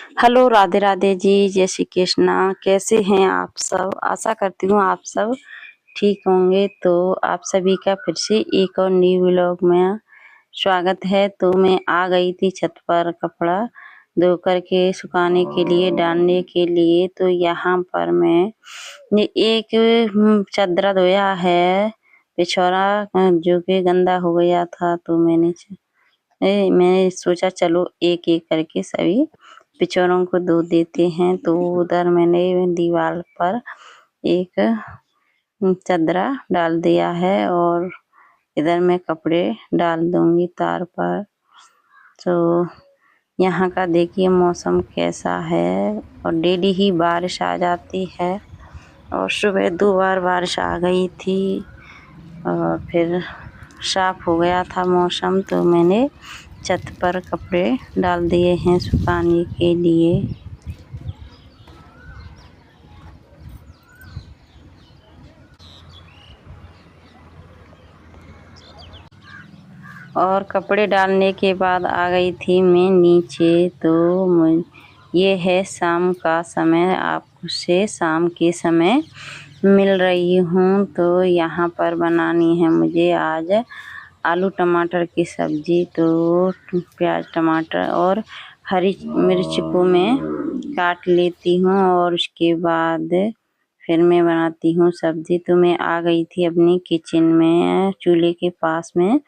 Hello, Radhe Radhe ji, जय श्री कृष्णा। कैसे हैं आप सब? आशा करती हूँ आप सब ठीक होंगे। तो आप सभी का फिर से एक और न्यू व्लॉग में स्वागत है। तो मैं आ गई थी छत पर कपड़ा धो करके सुखाने के लिए, डालने के लिए। तो यहाँ पर मैं एक चदरा धोया है पिछौरा, जो कि गंदा हो गया था। तो मैंने सोचा चलो एक एक करके सभी पिचौरों को धो देते हैं। तो उधर मैंने दीवार पर एक चदरा डाल दिया है और इधर मैं कपड़े डाल दूंगी तार पर। तो यहाँ का देखिए मौसम कैसा है, और डेली ही बारिश आ जाती है। और सुबह 2 बार बारिश आ गई थी और फिर साफ हो गया था मौसम। तो मैंने छत पर कपड़े डाल दिए हैं सुखाने के लिए। और कपड़े डालने के बाद आ गई थी मैं नीचे। तो ये है शाम का समय, आपसे शाम के समय मिल रही हूँ। तो यहाँ पर बनानी है मुझे आज आलू टमाटर की सब्जी। तो प्याज टमाटर और हरी मिर्च को मैं काट लेती हूँ और उसके बाद फिर मैं बनाती हूँ सब्जी। तो मैं आ गई थी अपनी किचन में, चूल्हे के पास में।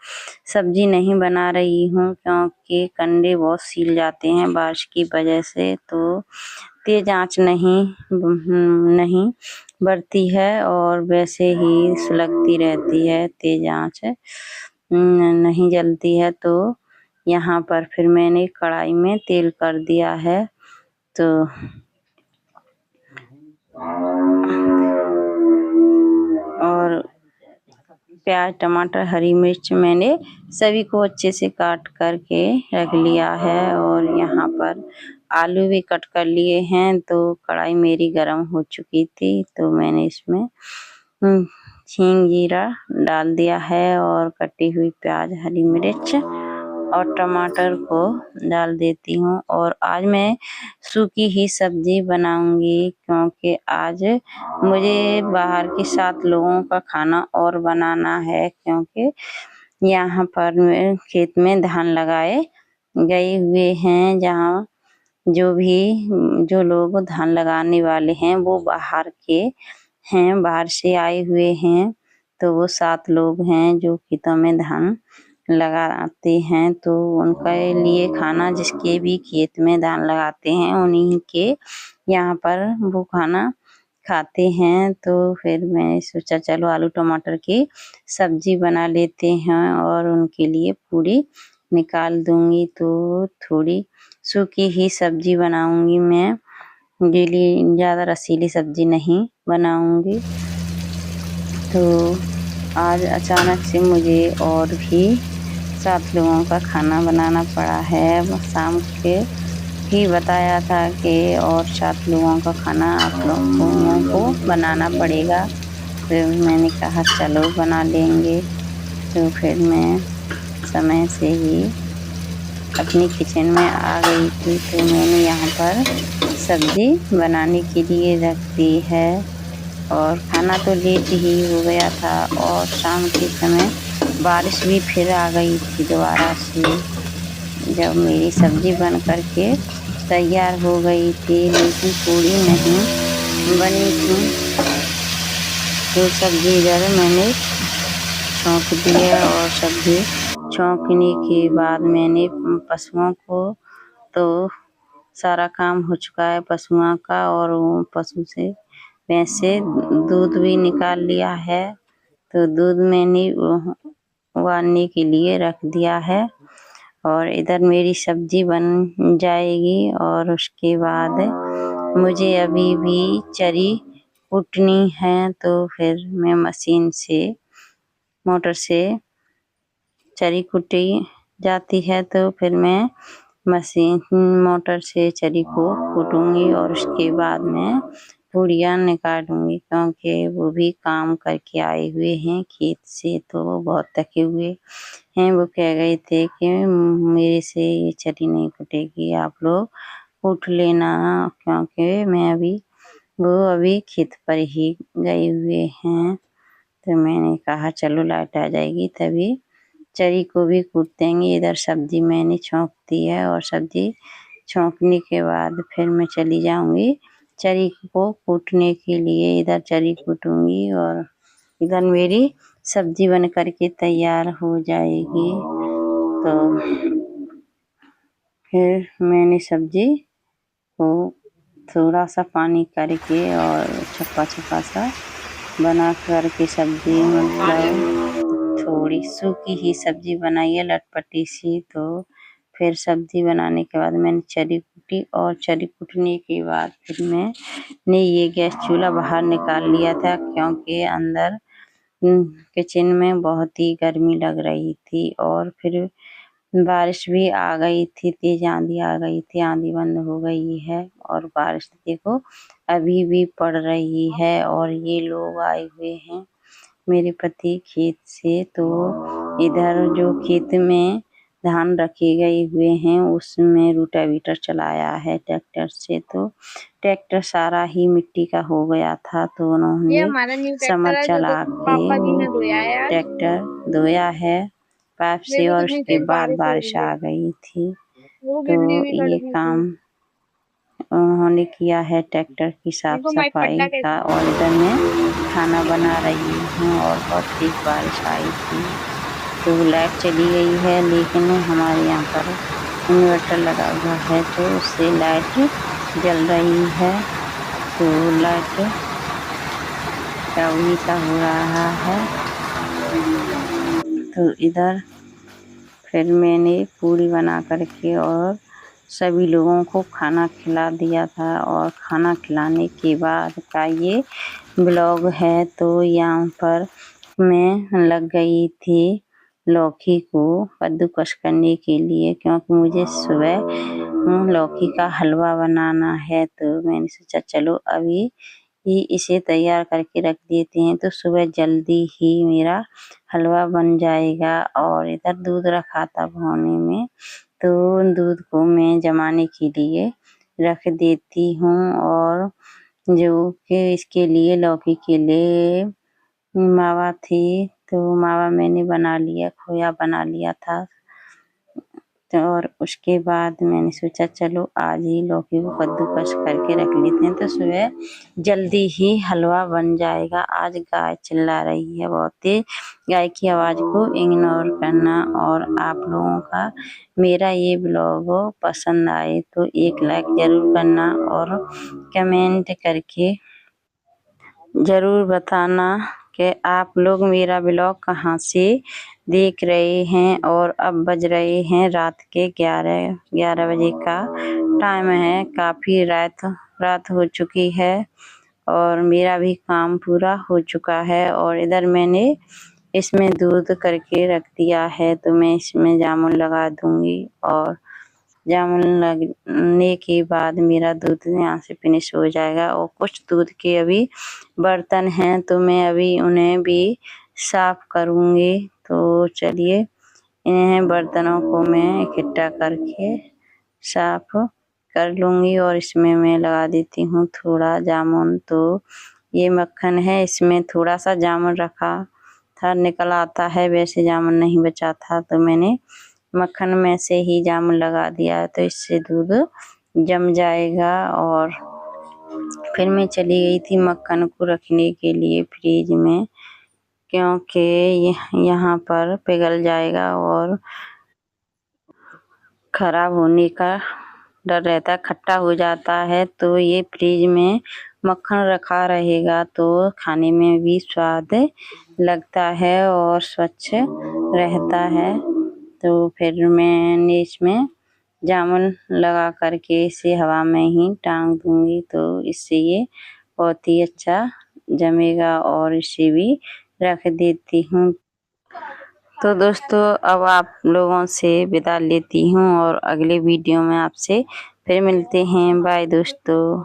सब्जी नहीं बना रही हूँ क्योंकि कंडे बहुत सील जाते हैं बारिश की वजह से। तो तेज आंच नहीं बढ़ती है और वैसे ही सुलगती रहती है, तेज आंच नहीं जलती है। तो यहाँ पर फिर मैंने कढ़ाई में तेल कर दिया है। तो और प्याज टमाटर हरी मिर्च मैंने सभी को अच्छे से काट करके रख लिया है। और यहाँ पर आलू भी कट कर लिए हैं। तो कढ़ाई मेरी गर्म हो चुकी थी। तो मैंने इसमें हींग जीरा डाल दिया है और कटी हुई प्याज हरी मिर्च और टमाटर को डाल देती हूँ। और आज मैं सूखी ही सब्जी बनाऊंगी क्योंकि आज मुझे बाहर के 7 लोगों का खाना और बनाना है। क्योंकि यहाँ पर खेत में धान लगाए गए हुए हैं, जहाँ जो लोग धान लगाने वाले हैं वो बाहर के हैं, बाहर से आए हुए हैं। तो वो 7 लोग हैं जो खेतों में धान लगाते हैं। तो उनके लिए खाना, जिसके भी खेत में धान लगाते हैं उन्हीं के यहाँ पर वो खाना खाते हैं। तो फिर मैंने सोचा चलो आलू टमाटर की सब्जी बना लेते हैं और उनके लिए पूरी निकाल दूंगी। तो थोड़ी सूखी ही सब्जी बनाऊंगी मैं, गीली ज़्यादा रसीली सब्जी नहीं बनाऊंगी। तो आज अचानक से मुझे और भी 7 लोगों का खाना बनाना पड़ा है। शाम के ही बताया था कि और 7 लोगों का खाना आप लोगों को बनाना पड़ेगा। फिर मैंने कहा चलो बना लेंगे। तो फिर मैं समय से ही अपनी किचन में आ गई थी। तो मैंने यहाँ पर सब्जी बनाने के लिए रख दी है। और खाना तो लेट ही हो गया था और शाम के समय बारिश भी फिर आ गई थी दोबारा से। जब मेरी सब्जी बन कर के तैयार हो गई थी लेकिन पूरी नहीं बनी थी। तो सब्जी इधर मैंने छौंक दिया और सब्जी छौंकने के बाद मैंने पशुओं को, तो सारा काम हो चुका है पशुओं का। और वो पशु से भैंस से दूध भी निकाल लिया है। तो दूध मैंने उबालने के लिए रख दिया है। और इधर मेरी सब्जी बन जाएगी और उसके बाद मुझे अभी भी चरी कुटनी है। तो फिर मैं मशीन से, मोटर से चरी कुटी जाती है। तो फिर मैं मोटर से चरी को कूटूंगी और उसके बाद मैं पूड़ियाँ निकालूंगी। क्योंकि वो भी काम करके आए हुए हैं खेत से, तो वो बहुत थके हुए हैं। वो कह गए थे कि मेरे से ये चरी नहीं कुटेगी, आप लोग कूट लेना, क्योंकि मैं वो अभी खेत पर ही गए हुए हैं। तो मैंने कहा चलो लाइट आ जाएगी तभी चरी को भी कूट देंगे। इधर सब्जी मैंने छौंक दी है और सब्जी छौंकने के बाद फिर मैं चली जाऊंगी चरी को कूटने के लिए। इधर चरी कूटूंगी और इधर मेरी सब्जी बन करके तैयार हो जाएगी। तो फिर मैंने सब्जी को थोड़ा सा पानी करके और छप्पा सा बना करके सब्जी मतलब थोड़ी सूखी ही सब्जी बनाई है लटपटी सी। तो फिर सब्जी बनाने के बाद मैंने चरी कूटी और चरी कूटने के बाद फिर मैंने ये गैस चूल्हा बाहर निकाल लिया था, क्योंकि अंदर किचन में बहुत ही गर्मी लग रही थी। और फिर बारिश भी आ गई थी, तेज आंधी आ गई थी, आंधी बंद हो गई है और बारिश देखो अभी भी पड़ रही है। और ये लोग आए हुए हैं मेरे पति खेत से। तो इधर जो खेत में धान रखे गए हुए हैं उसमें रोटावेटर चलाया है ट्रैक्टर से। तो ट्रैक्टर सारा ही मिट्टी का हो गया था, तो ये उन्होंने हमारा न्यू ट्रैक्टर समर है जो चला के पापा जी वो ने धोया है आज। ट्रैक्टर धोया है पाइप से देखो और कितनी उसके तेज बाद बारिश हो बारिश रही है। आ गई थी। वो तो गिरनी भी ये कड़वी थी। काम उन्होंने किया है ट्रैक्टर की साफ देखो माइक सफाई खड्डा का। कैसे। और इधर मैं खाना बना रही हूँ और बहुत तेज बारिश आई थी। तो लाइट चली गई है, लेकिन हमारे यहाँ पर इन्वर्टर लगा हुआ है तो उससे लाइट जल रही है। तो लाइट का वही सा हो रहा है। तो इधर फिर मैंने पूरी बना करके और सभी लोगों को खाना खिला दिया था। और खाना खिलाने के बाद का ये ब्लॉग है। तो यहाँ पर मैं लग गई थी लौकी को कद्दूकस करने के लिए, क्योंकि मुझे सुबह लौकी का हलवा बनाना है। तो मैंने सोचा चलो अभी ही इसे तैयार करके रख देते हैं तो सुबह जल्दी ही मेरा हलवा बन जाएगा। और इधर दूध रखा था भगोने में, तो दूध को मैं जमाने के लिए रख देती हूँ। और जो कि इसके लिए लौकी के लिए मावा थी, तो मावा मैंने बना लिया, खोया बना लिया था। और उसके बाद मैंने सोचा चलो आज ही लौकी को कद्दूकस करके रख लेते हैं तो सुबह जल्दी ही हलवा बन जाएगा। आज गाय चिल्ला रही है बहुत तेज, गाय की आवाज़ को इग्नोर करना। और आप लोगों का मेरा ये ब्लॉग पसंद आए तो एक लाइक ज़रूर करना और कमेंट करके ज़रूर बताना कि आप लोग मेरा ब्लॉग कहाँ से देख रहे हैं। और अब बज रहे हैं रात के 11 बजे का टाइम है। काफ़ी रात हो चुकी है और मेरा भी काम पूरा हो चुका है। और इधर मैंने इसमें दूध करके रख दिया है, तो मैं इसमें जामुन लगा दूंगी। और जामुन लगने के बाद मेरा दूध यहाँ से फिनिश हो जाएगा। और कुछ दूध के अभी बर्तन हैं तो मैं अभी उन्हें भी साफ करूँगी। तो चलिए इन्हें बर्तनों को मैं इकट्ठा करके साफ कर लूँगी। और इसमें मैं लगा देती हूँ थोड़ा जामुन। तो ये मक्खन है, इसमें थोड़ा सा जामुन रखा था, निकल आता है, वैसे जामुन नहीं बचा था तो मैंने मक्खन में से ही जामुन लगा दिया, तो इससे दूध जम जाएगा। और फिर मैं चली गई थी मक्खन को रखने के लिए फ्रिज में, क्योंकि यहाँ पर पिघल जाएगा और खराब होने का डर रहता है, खट्टा हो जाता है। तो ये फ्रिज में मक्खन रखा रहेगा तो खाने में भी स्वाद लगता है और स्वच्छ रहता है। तो फिर मैंने इसमें जामुन लगा करके इसे हवा में ही टांग दूंगी, तो इससे ये बहुत ही अच्छा जमेगा। और इसे भी रख देती हूँ। तो दोस्तों अब आप लोगों से विदा लेती हूँ और अगले वीडियो में आपसे फिर मिलते हैं। बाय दोस्तों।